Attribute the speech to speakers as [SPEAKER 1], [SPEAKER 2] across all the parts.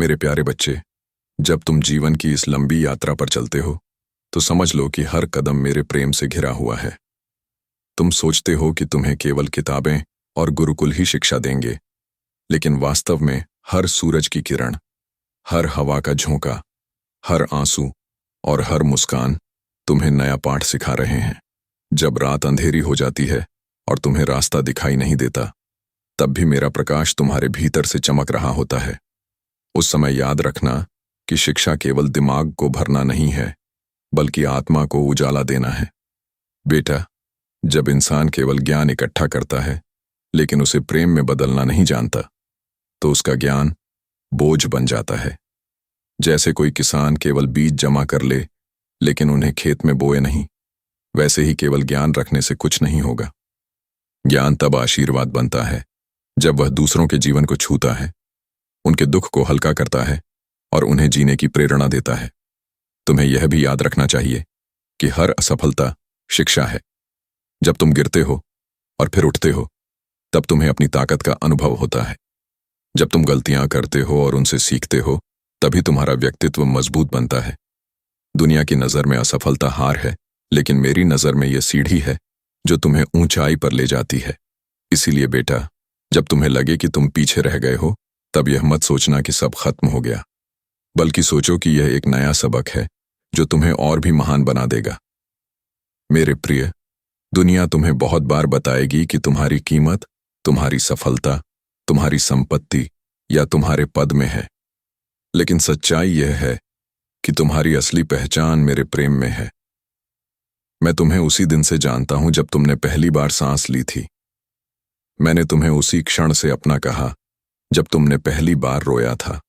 [SPEAKER 1] मेरे प्यारे बच्चे, जब तुम जीवन की इस लंबी यात्रा पर चलते हो तो समझ लो कि हर कदम मेरे प्रेम से घिरा हुआ है। तुम सोचते हो कि तुम्हें केवल किताबें और गुरुकुल ही शिक्षा देंगे, लेकिन वास्तव में हर सूरज की किरण, हर हवा का झोंका, हर आंसू और हर मुस्कान तुम्हें नया पाठ सिखा रहे हैं। जब रात अंधेरी हो जाती है और तुम्हें रास्ता दिखाई नहीं देता, तब भी मेरा प्रकाश तुम्हारे भीतर से चमक रहा होता है। उस समय याद रखना कि शिक्षा केवल दिमाग को भरना नहीं है, बल्कि आत्मा को उजाला देना है। बेटा, जब इंसान केवल ज्ञान इकट्ठा करता है लेकिन उसे प्रेम में बदलना नहीं जानता, तो उसका ज्ञान बोझ बन जाता है। जैसे कोई किसान केवल बीज जमा कर ले लेकिन उन्हें खेत में बोए नहीं, वैसे ही केवल ज्ञान रखने से कुछ नहीं होगा। ज्ञान तब आशीर्वाद बनता है जब वह दूसरों के जीवन को छूता है, उनके दुख को हल्का करता है और उन्हें जीने की प्रेरणा देता है। तुम्हें यह भी याद रखना चाहिए कि हर असफलता शिक्षा है। जब तुम गिरते हो और फिर उठते हो, तब तुम्हें अपनी ताकत का अनुभव होता है। जब तुम गलतियां करते हो और उनसे सीखते हो, तभी तुम्हारा व्यक्तित्व मजबूत बनता है। दुनिया की नज़र में असफलता हार है, लेकिन मेरी नज़र में यह सीढ़ी है जो तुम्हें ऊंचाई पर ले जाती है। इसीलिए बेटा, जब तुम्हें लगे कि तुम पीछे रह गए हो, तब यह मत सोचना कि सब खत्म हो गया, बल्कि सोचो कि यह एक नया सबक है जो तुम्हें और भी महान बना देगा। मेरे प्रिय, दुनिया तुम्हें बहुत बार बताएगी कि तुम्हारी कीमत तुम्हारी सफलता, तुम्हारी संपत्ति या तुम्हारे पद में है, लेकिन सच्चाई यह है कि तुम्हारी असली पहचान मेरे प्रेम में है। मैं तुम्हें उसी दिन से जानता हूं जब तुमने पहली बार सांस ली थी। मैंने तुम्हें उसी क्षण से अपना कहा जब तुमने पहली बार रोया था।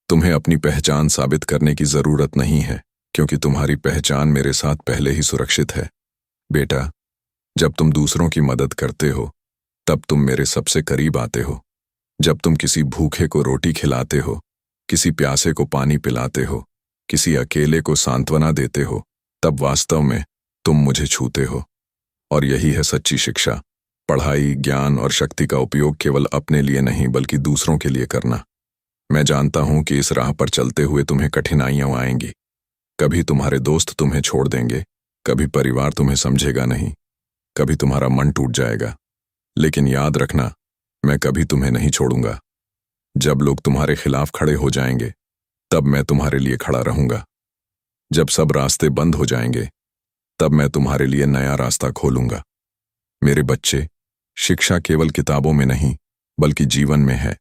[SPEAKER 1] तुम्हें अपनी पहचान साबित करने की जरूरत नहीं है, क्योंकि तुम्हारी पहचान मेरे साथ पहले ही सुरक्षित है। बेटा, जब तुम दूसरों की मदद करते हो, तब तुम मेरे सबसे करीब आते हो। जब तुम किसी भूखे को रोटी खिलाते हो, किसी प्यासे को पानी पिलाते हो, किसी अकेले को सांत्वना देते हो, तब वास्तव में तुम मुझे छूते हो। और यही है सच्ची शिक्षा। पढ़ाई, ज्ञान और शक्ति का उपयोग केवल अपने लिए नहीं, बल्कि दूसरों के लिए करना। मैं जानता हूं कि इस राह पर चलते हुए तुम्हें कठिनाइयां आएंगी। कभी तुम्हारे दोस्त तुम्हें छोड़ देंगे, कभी परिवार तुम्हें समझेगा नहीं, कभी तुम्हारा मन टूट जाएगा। लेकिन याद रखना, मैं कभी तुम्हें नहीं छोड़ूंगा। जब लोग तुम्हारे खिलाफ खड़े हो जाएंगे, तब मैं तुम्हारे लिए खड़ा रहूंगा। जब सब रास्ते बंद हो जाएंगे, तब मैं तुम्हारे लिए नया रास्ता खोलूंगा। मेरे बच्चे, शिक्षा केवल किताबों में नहीं, बल्कि जीवन में है।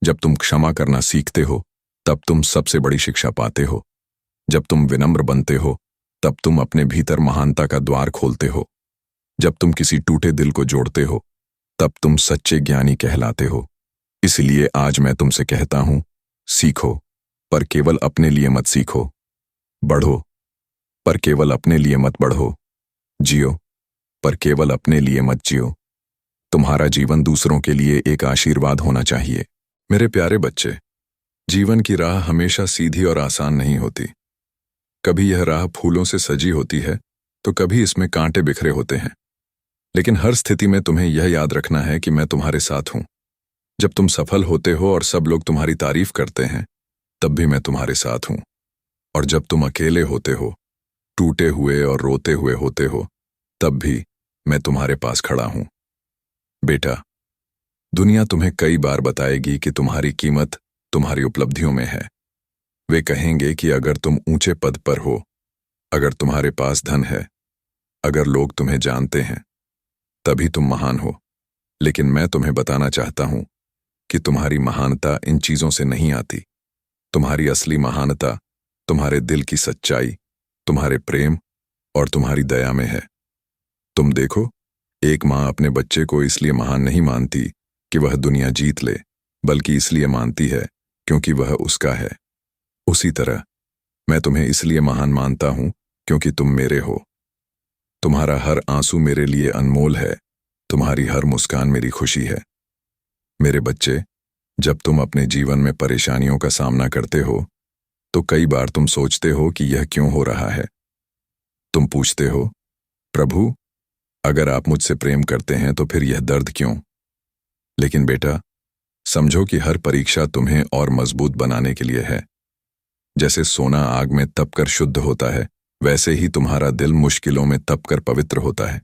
[SPEAKER 1] जब तुम क्षमा करना सीखते हो, तब तुम सबसे बड़ी शिक्षा पाते हो। जब तुम विनम्र बनते हो, तब तुम अपने भीतर महानता का द्वार खोलते हो। जब तुम किसी टूटे दिल को जोड़ते हो, तब तुम सच्चे ज्ञानी कहलाते हो। इसलिए आज मैं तुमसे कहता हूं, सीखो, पर केवल अपने लिए मत सीखो। बढ़ो, पर केवल अपने लिए मत बढ़ो। जियो, पर केवल अपने लिए मत जियो। तुम्हारा जीवन दूसरों के लिए एक आशीर्वाद होना चाहिए। मेरे प्यारे बच्चे, जीवन की राह हमेशा सीधी और आसान नहीं होती। कभी यह राह फूलों से सजी होती है, तो कभी इसमें कांटे बिखरे होते हैं। लेकिन हर स्थिति में तुम्हें यह याद रखना है कि मैं तुम्हारे साथ हूं। जब तुम सफल होते हो और सब लोग तुम्हारी तारीफ करते हैं, तब भी मैं तुम्हारे साथ हूं। और जब तुम अकेले होते हो, टूटे हुए और रोते हुए होते हो, तब भी मैं तुम्हारे पास खड़ा हूं। बेटा, दुनिया तुम्हें कई बार बताएगी कि तुम्हारी कीमत तुम्हारी उपलब्धियों में है। वे कहेंगे कि अगर तुम ऊंचे पद पर हो, अगर तुम्हारे पास धन है, अगर लोग तुम्हें जानते हैं, तभी तुम महान हो। लेकिन मैं तुम्हें बताना चाहता हूं कि तुम्हारी महानता इन चीजों से नहीं आती। तुम्हारी असली महानता तुम्हारे दिल की सच्चाई, तुम्हारे प्रेम और तुम्हारी दया में है। तुम देखो, एक माँ अपने बच्चे को इसलिए महान नहीं मानती कि वह दुनिया जीत ले, बल्कि इसलिए मानती है क्योंकि वह उसका है। उसी तरह मैं तुम्हें इसलिए महान मानता हूं क्योंकि तुम मेरे हो। तुम्हारा हर आंसू मेरे लिए अनमोल है, तुम्हारी हर मुस्कान मेरी खुशी है। मेरे बच्चे, जब तुम अपने जीवन में परेशानियों का सामना करते हो, तो कई बार तुम सोचते हो कि यह क्यों हो रहा है। तुम पूछते हो, प्रभु, अगर आप मुझसे प्रेम करते हैं तो फिर यह दर्द क्यों? लेकिन बेटा, समझो कि हर परीक्षा तुम्हें और मजबूत बनाने के लिए है। जैसे सोना आग में तपकर शुद्ध होता है, वैसे ही तुम्हारा दिल मुश्किलों में तपकर पवित्र होता है।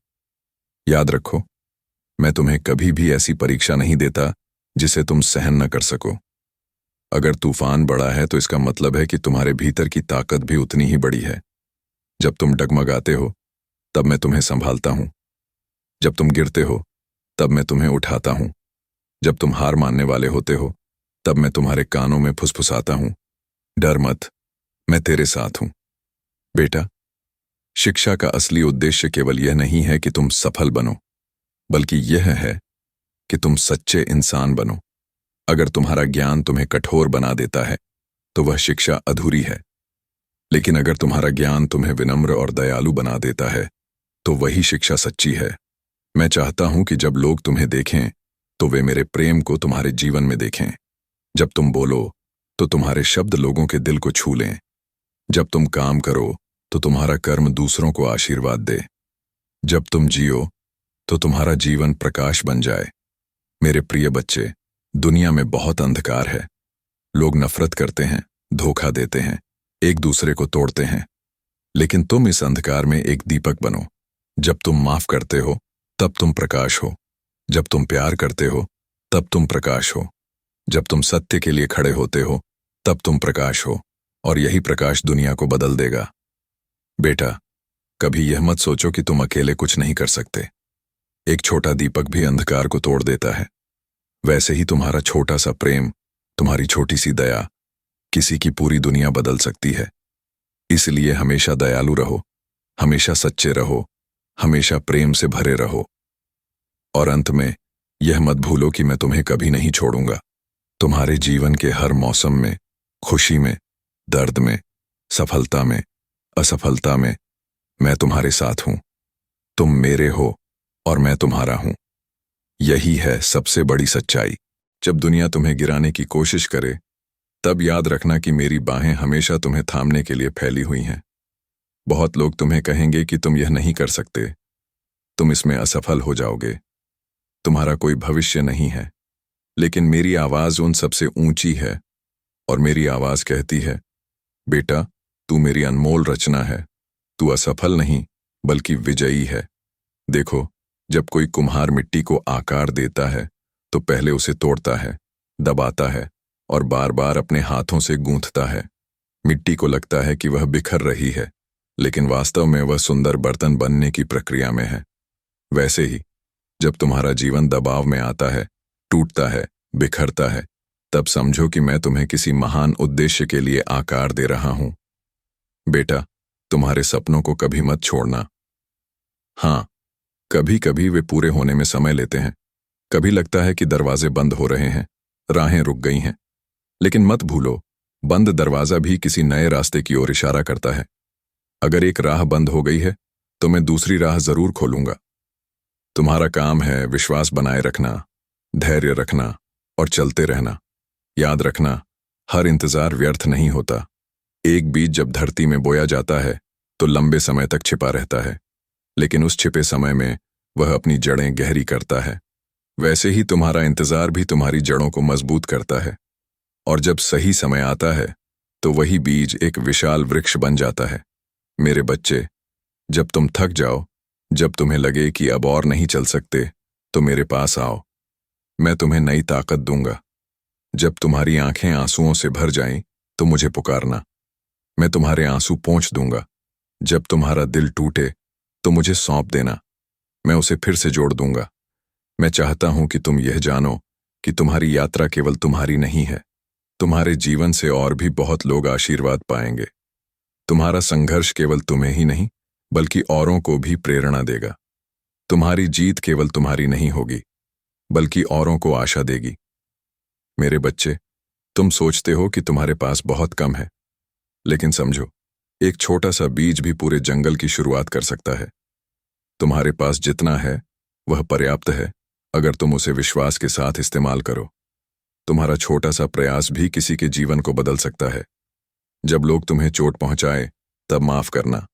[SPEAKER 1] याद रखो, मैं तुम्हें कभी भी ऐसी परीक्षा नहीं देता जिसे तुम सहन न कर सको। अगर तूफान बड़ा है तो इसका मतलब है कि तुम्हारे भीतर की ताकत भी उतनी ही बड़ी है। जब तुम डगमगाते हो तब मैं तुम्हें संभालता हूं। जब तुम गिरते हो तब मैं तुम्हें उठाता हूं। जब तुम हार मानने वाले होते हो तब मैं तुम्हारे कानों में फुसफुसाता हूं, डर मत, मैं तेरे साथ हूं। बेटा, शिक्षा का असली उद्देश्य केवल यह नहीं है कि तुम सफल बनो, बल्कि यह है कि तुम सच्चे इंसान बनो। अगर तुम्हारा ज्ञान तुम्हें कठोर बना देता है तो वह शिक्षा अधूरी है, लेकिन अगर तुम्हारा ज्ञान तुम्हें विनम्र और दयालु बना देता है तो वही शिक्षा सच्ची है। मैं चाहता हूं कि जब लोग तुम्हें देखें तो वे मेरे प्रेम को तुम्हारे जीवन में देखें। जब तुम बोलो तो तुम्हारे शब्द लोगों के दिल को छू लें। जब तुम काम करो तो तुम्हारा कर्म दूसरों को आशीर्वाद दे। जब तुम जियो तो तुम्हारा जीवन प्रकाश बन जाए। मेरे प्रिय बच्चे, दुनिया में बहुत अंधकार है। लोग नफरत करते हैं, धोखा देते हैं, एक दूसरे को तोड़ते हैं, लेकिन तुम इस अंधकार में एक दीपक बनो। जब तुम माफ करते हो तब तुम प्रकाश हो। जब तुम प्यार करते हो तब तुम प्रकाश हो। जब तुम सत्य के लिए खड़े होते हो तब तुम प्रकाश हो, और यही प्रकाश दुनिया को बदल देगा। बेटा, कभी यह मत सोचो कि तुम अकेले कुछ नहीं कर सकते। एक छोटा दीपक भी अंधकार को तोड़ देता है। वैसे ही तुम्हारा छोटा सा प्रेम, तुम्हारी छोटी सी दया किसी की पूरी दुनिया बदल सकती है। इसलिए हमेशा दयालु रहो, हमेशा सच्चे रहो, हमेशा प्रेम से भरे रहो। और अंत में यह मत भूलो कि मैं तुम्हें कभी नहीं छोड़ूंगा। तुम्हारे जीवन के हर मौसम में, खुशी में, दर्द में, सफलता में, असफलता में मैं तुम्हारे साथ हूं। तुम मेरे हो और मैं तुम्हारा हूं। यही है सबसे बड़ी सच्चाई। जब दुनिया तुम्हें गिराने की कोशिश करे तब याद रखना कि मेरी बाहें हमेशा तुम्हें थामने के लिए फैली हुई हैं। बहुत लोग तुम्हें कहेंगे कि तुम यह नहीं कर सकते, तुम इसमें असफल हो जाओगे, तुम्हारा कोई भविष्य नहीं है। लेकिन मेरी आवाज उन सबसे ऊंची है, और मेरी आवाज कहती है, बेटा, तू मेरी अनमोल रचना है। तू असफल नहीं बल्कि विजयी है। देखो, जब कोई कुम्हार मिट्टी को आकार देता है तो पहले उसे तोड़ता है, दबाता है और बार बार अपने हाथों से गूंथता है। मिट्टी को लगता है कि वह बिखर रही है, लेकिन वास्तव में वह सुंदर बर्तन बनने की प्रक्रिया में है। वैसे ही जब तुम्हारा जीवन दबाव में आता है, टूटता है, बिखरता है, तब समझो कि मैं तुम्हें किसी महान उद्देश्य के लिए आकार दे रहा हूं। बेटा, तुम्हारे सपनों को कभी मत छोड़ना। हाँ, कभी कभी वे पूरे होने में समय लेते हैं। कभी लगता है कि दरवाजे बंद हो रहे हैं, राहें रुक गई हैं, लेकिन मत भूलो, बंद दरवाजा भी किसी नए रास्ते की ओर इशारा करता है। अगर एक राह बंद हो गई है तो मैं दूसरी राह जरूर खोलूंगा। तुम्हारा काम है विश्वास बनाए रखना, धैर्य रखना और चलते रहना। याद रखना, हर इंतजार व्यर्थ नहीं होता। एक बीज जब धरती में बोया जाता है तो लंबे समय तक छिपा रहता है, लेकिन उस छिपे समय में वह अपनी जड़ें गहरी करता है। वैसे ही तुम्हारा इंतजार भी तुम्हारी जड़ों को मजबूत करता है, और जब सही समय आता है तो वही बीज एक विशाल वृक्ष बन जाता है। मेरे बच्चे, जब तुम थक जाओ, जब तुम्हें लगे कि अब और नहीं चल सकते, तो मेरे पास आओ। मैं तुम्हें नई ताकत दूंगा। जब तुम्हारी आंखें आंसुओं से भर जाएं, तो मुझे पुकारना। मैं तुम्हारे आंसू पोंछ दूंगा। जब तुम्हारा दिल टूटे तो मुझे सौंप देना, मैं उसे फिर से जोड़ दूंगा। मैं चाहता हूं कि तुम यह जानो कि तुम्हारी यात्रा केवल तुम्हारी नहीं है, तुम्हारे जीवन से और भी बहुत लोग आशीर्वाद पाएंगे। तुम्हारा संघर्ष केवल तुम्हें ही नहीं बल्कि औरों को भी प्रेरणा देगा। तुम्हारी जीत केवल तुम्हारी नहीं होगी बल्कि औरों को आशा देगी। मेरे बच्चे, तुम सोचते हो कि तुम्हारे पास बहुत कम है, लेकिन समझो, एक छोटा सा बीज भी पूरे जंगल की शुरुआत कर सकता है। तुम्हारे पास जितना है वह पर्याप्त है, अगर तुम उसे विश्वास के साथ इस्तेमाल करो। तुम्हारा छोटा सा प्रयास भी किसी के जीवन को बदल सकता है। जब लोग तुम्हें चोट पहुंचाए तब माफ करना,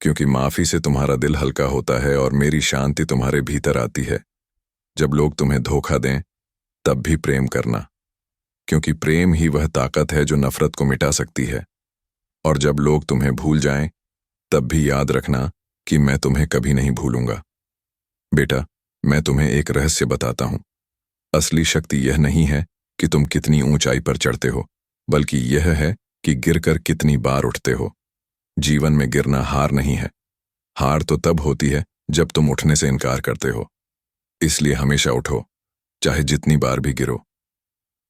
[SPEAKER 1] क्योंकि माफी से तुम्हारा दिल हल्का होता है और मेरी शांति तुम्हारे भीतर आती है। जब लोग तुम्हें धोखा दें तब भी प्रेम करना, क्योंकि प्रेम ही वह ताकत है जो नफरत को मिटा सकती है। और जब लोग तुम्हें भूल जाएं, तब भी याद रखना कि मैं तुम्हें कभी नहीं भूलूंगा। बेटा, मैं तुम्हें एक रहस्य बताता हूं। असली शक्ति यह नहीं है कि तुम कितनी ऊंचाई पर चढ़ते हो, बल्कि यह है कि गिरकर कितनी बार उठते हो। जीवन में गिरना हार नहीं है। हार तो तब होती है जब तुम उठने से इनकार करते हो। इसलिए हमेशा उठो, चाहे जितनी बार भी गिरो।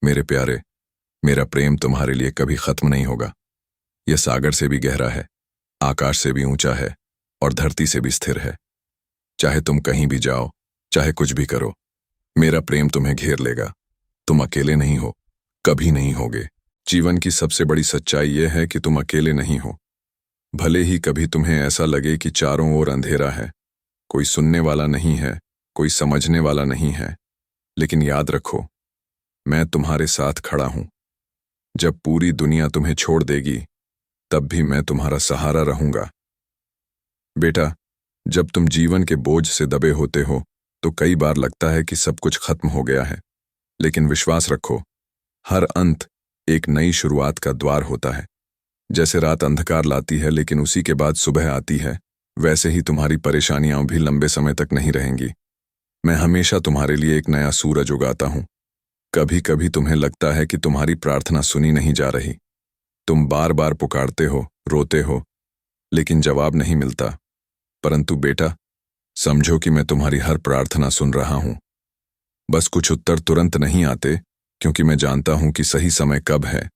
[SPEAKER 1] मेरे प्यारे, मेरा प्रेम तुम्हारे लिए कभी खत्म नहीं होगा। यह सागर से भी गहरा है, आकाश से भी ऊंचा है और धरती से भी स्थिर है। चाहे तुम कहीं भी जाओ, चाहे कुछ भी करो, मेरा प्रेम तुम्हें घेर लेगा। तुम अकेले नहीं हो, कभी नहीं होगे। जीवन की सबसे बड़ी सच्चाई यह है कि तुम अकेले नहीं हो। भले ही कभी तुम्हें ऐसा लगे कि चारों ओर अंधेरा है, कोई सुनने वाला नहीं है, कोई समझने वाला नहीं है, लेकिन याद रखो, मैं तुम्हारे साथ खड़ा हूं। जब पूरी दुनिया तुम्हें छोड़ देगी, तब भी मैं तुम्हारा सहारा रहूंगा। बेटा, जब तुम जीवन के बोझ से दबे होते हो, तो कई बार लगता है कि सब कुछ खत्म हो गया है। लेकिन विश्वास रखो, हर अंत एक नई शुरुआत का द्वार होता है। जैसे रात अंधकार लाती है, लेकिन उसी के बाद सुबह आती है, वैसे ही तुम्हारी परेशानियां भी लंबे समय तक नहीं रहेंगी। मैं हमेशा तुम्हारे लिए एक नया सूरज उगाता हूं। कभी कभी तुम्हें लगता है कि तुम्हारी प्रार्थना सुनी नहीं जा रही। तुम बार बार पुकारते हो, रोते हो, लेकिन जवाब नहीं मिलता। परंतु बेटा, समझो कि मैं तुम्हारी हर प्रार्थना सुन रहा हूं। बस कुछ उत्तर तुरंत नहीं आते, क्योंकि मैं जानता हूं कि सही समय कब है।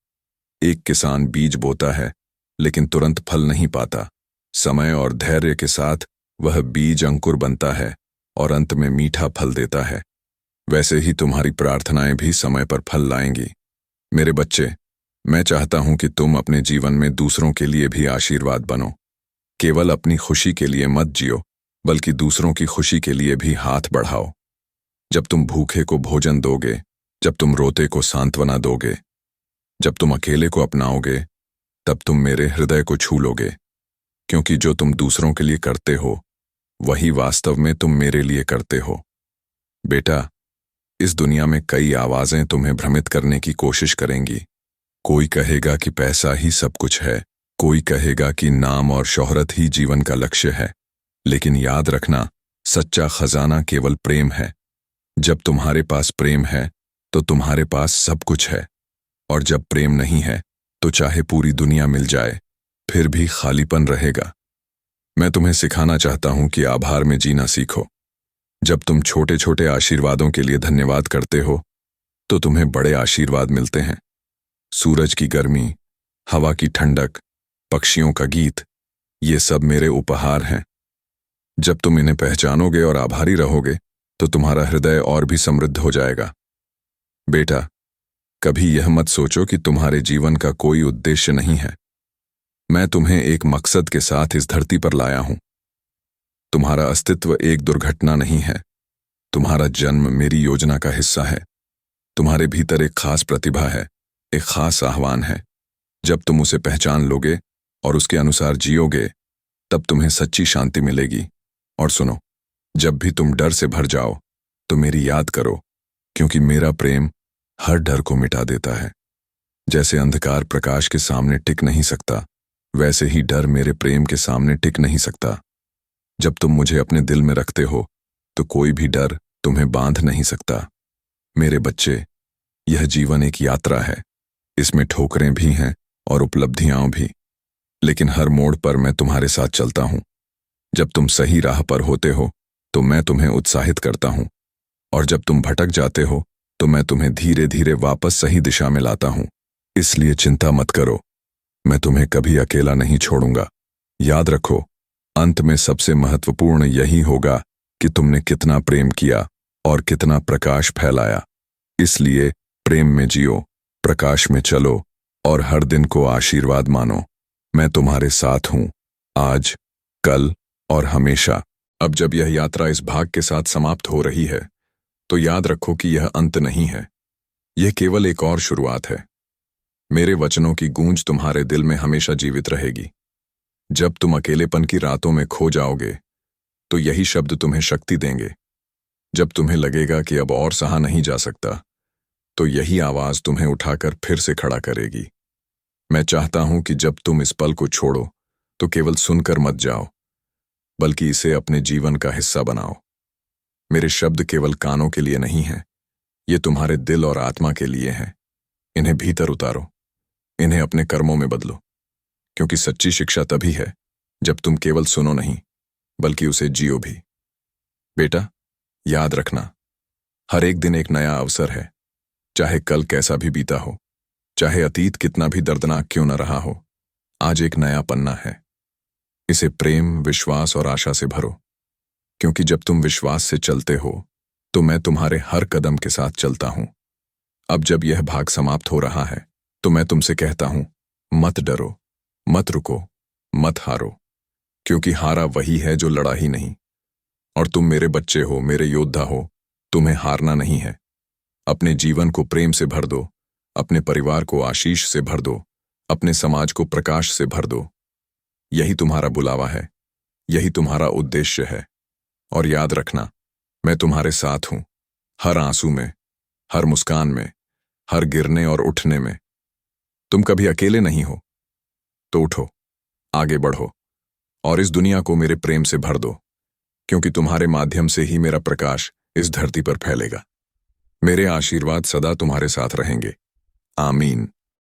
[SPEAKER 1] एक किसान बीज बोता है, लेकिन तुरंत फल नहीं पाता। समय और धैर्य के साथ वह बीज अंकुर बनता है और अंत में मीठा फल देता है। वैसे ही तुम्हारी प्रार्थनाएं भी समय पर फल लाएंगी। मेरे बच्चे, मैं चाहता हूं कि तुम अपने जीवन में दूसरों के लिए भी आशीर्वाद बनो। केवल अपनी खुशी के लिए मत जियो, बल्कि दूसरों की खुशी के लिए भी हाथ बढ़ाओ। जब तुम भूखे को भोजन दोगे, जब तुम रोते को सांत्वना दोगे, जब तुम अकेले को अपनाओगे, तब तुम मेरे हृदय को छू लोगे। क्योंकि जो तुम दूसरों के लिए करते हो, वही वास्तव में तुम मेरे लिए करते हो। बेटा, इस दुनिया में कई आवाजें तुम्हें भ्रमित करने की कोशिश करेंगी। कोई कहेगा कि पैसा ही सब कुछ है, कोई कहेगा कि नाम और शोहरत ही जीवन का लक्ष्य है। लेकिन याद रखना, सच्चा खजाना केवल प्रेम है। जब तुम्हारे पास प्रेम है, तो तुम्हारे पास सब कुछ है। और जब प्रेम नहीं है, तो चाहे पूरी दुनिया मिल जाए, फिर भी खालीपन रहेगा। मैं तुम्हें सिखाना चाहता हूं कि आभार में जीना सीखो। जब तुम छोटे छोटे आशीर्वादों के लिए धन्यवाद करते हो, तो तुम्हें बड़े आशीर्वाद मिलते हैं। सूरज की गर्मी, हवा की ठंडक, पक्षियों का गीत, ये सब मेरे उपहार हैं। जब तुम इन्हें पहचानोगे और आभारी रहोगे, तो तुम्हारा हृदय और भी समृद्ध हो जाएगा। बेटा, कभी यह मत सोचो कि तुम्हारे जीवन का कोई उद्देश्य नहीं है। मैं तुम्हें एक मकसद के साथ इस धरती पर लाया हूं। तुम्हारा अस्तित्व एक दुर्घटना नहीं है। तुम्हारा जन्म मेरी योजना का हिस्सा है। तुम्हारे भीतर एक खास प्रतिभा है, एक खास आह्वान है। जब तुम उसे पहचान लोगे और उसके अनुसार जियोगे, तब तुम्हें सच्ची शांति मिलेगी। और सुनो, जब भी तुम डर से भर जाओ, तो मेरी याद करो, क्योंकि मेरा प्रेम हर डर को मिटा देता है। जैसे अंधकार प्रकाश के सामने टिक नहीं सकता, वैसे ही डर मेरे प्रेम के सामने टिक नहीं सकता। जब तुम मुझे अपने दिल में रखते हो, तो कोई भी डर तुम्हें बांध नहीं सकता। मेरे बच्चे, यह जीवन एक यात्रा है। इसमें ठोकरें भी हैं और उपलब्धियां भी, लेकिन हर मोड़ पर मैं तुम्हारे साथ चलता हूं। जब तुम सही राह पर होते हो, तो मैं तुम्हें उत्साहित करता हूं, और जब तुम भटक जाते हो, तो मैं तुम्हें धीरे धीरे वापस सही दिशा में लाता हूं। इसलिए चिंता मत करो, मैं तुम्हें कभी अकेला नहीं छोड़ूंगा। याद रखो, अंत में सबसे महत्वपूर्ण यही होगा कि तुमने कितना प्रेम किया और कितना प्रकाश फैलाया। इसलिए प्रेम में जियो, प्रकाश में चलो और हर दिन को आशीर्वाद मानो। मैं तुम्हारे साथ हूं, आज, कल और हमेशा। अब जब यह यात्रा इस भाग के साथ समाप्त हो रही है, तो याद रखो कि यह अंत नहीं है। यह केवल एक और शुरुआत है। मेरे वचनों की गूंज तुम्हारे दिल में हमेशा जीवित रहेगी। जब तुम अकेलेपन की रातों में खो जाओगे, तो यही शब्द तुम्हें शक्ति देंगे। जब तुम्हें लगेगा कि अब और सहा नहीं जा सकता, तो यही आवाज तुम्हें उठाकर फिर से खड़ा करेगी। मैं चाहता हूं कि जब तुम इस पल को छोड़ो तो केवल सुनकर मत जाओ, बल्कि इसे अपने जीवन का हिस्सा बनाओ। मेरे शब्द केवल कानों के लिए नहीं हैं, ये तुम्हारे दिल और आत्मा के लिए हैं। इन्हें भीतर उतारो, इन्हें अपने कर्मों में बदलो, क्योंकि सच्ची शिक्षा तभी है जब तुम केवल सुनो नहीं, बल्कि उसे जियो भी। बेटा, याद रखना, हर एक दिन एक नया अवसर है। चाहे कल कैसा भी बीता हो, चाहे अतीत कितना भी दर्दनाक क्यों न रहा हो, आज एक नया पन्ना है। इसे प्रेम, विश्वास और आशा से भरो, क्योंकि जब तुम विश्वास से चलते हो तो मैं तुम्हारे हर कदम के साथ चलता हूं। अब जब यह भाग समाप्त हो रहा है तो मैं तुमसे कहता हूं, मत डरो, मत रुको, मत हारो, क्योंकि हारा वही है जो लड़ा ही नहीं। और तुम मेरे बच्चे हो, मेरे योद्धा हो, तुम्हें हारना नहीं है। अपने जीवन को प्रेम से भर दो, अपने परिवार को आशीष से भर दो, अपने समाज को प्रकाश से भर दो। यही तुम्हारा बुलावा है, यही तुम्हारा उद्देश्य है। और याद रखना, मैं तुम्हारे साथ हूं, हर आंसू में, हर मुस्कान में, हर गिरने और उठने में। तुम कभी अकेले नहीं हो, तो उठो, आगे बढ़ो और इस दुनिया को मेरे प्रेम से भर दो, क्योंकि तुम्हारे माध्यम से ही मेरा प्रकाश इस धरती पर फैलेगा। मेरे आशीर्वाद सदा तुम्हारे साथ रहेंगे। आमीन।